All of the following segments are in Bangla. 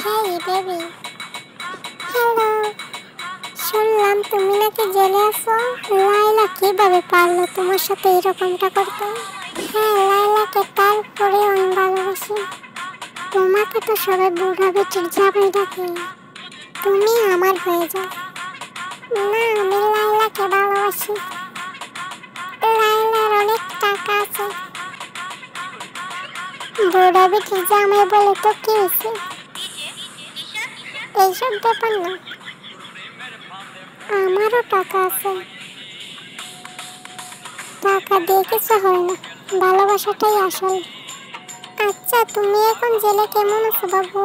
হেই বেবি, হ্যালো। শুনলাম তুমি নাকি জেলে আছো। লাইলা কিভাবে পারলো তোমার সাথে এরকমটা করতে? হ্যাঁ, লাইলাকে তারপরে আমি ভালোবাসি। তোমাকে তো সবাই বুড়া বেটির জামাই ডাকে, তুমি আমার হয়ে যাও। না, আমি লাইলাকে ভালোবাসি। লাইলার অনেক টাকা আছে। বুড়া বেটির জামাই বলে তো কি হয়েছে? এইসব ব্যাপার না, আমারও টাকা আছে। টাকা দিয়ে কিছু হয় না, ভালোবাসাটাই আসল। আচ্ছা, তুমি এখন জেলে কেমন আছো বাবু?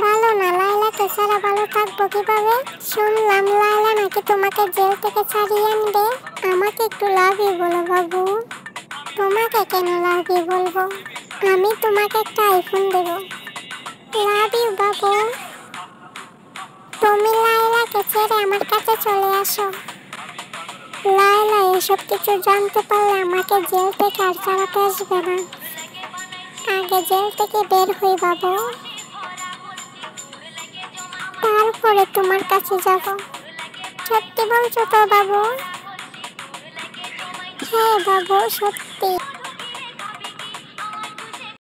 ভালো না, লাইলাকে ছাড়া ভালো থাকবো কিভাবে? শুনলাম লাইলা নাকি তোমাকে জেল থেকে ছাড়িয়ে আনবে। আমাকে একটু লাভ ইউ বলো বাবু। তোমাকে কেন লাভ ইউ বলবো? আমি তোমাকে একটা আইফোন দেব। লাভ ইউ বাবু। তুমি লাইলাকে ছেড়ে আমার কাছে চলে আসো। লাইলা এসব কিছু জানতে পারলে আমাকে জেল থেকে আর ছাড়াতে আসবে না। আগে জেল থেকে বের হই বাবু, তারপরে তোমার কাছে যাব। সত্যি বলছো তো বাবু? হ্যাঁ বাবু, সত্যি।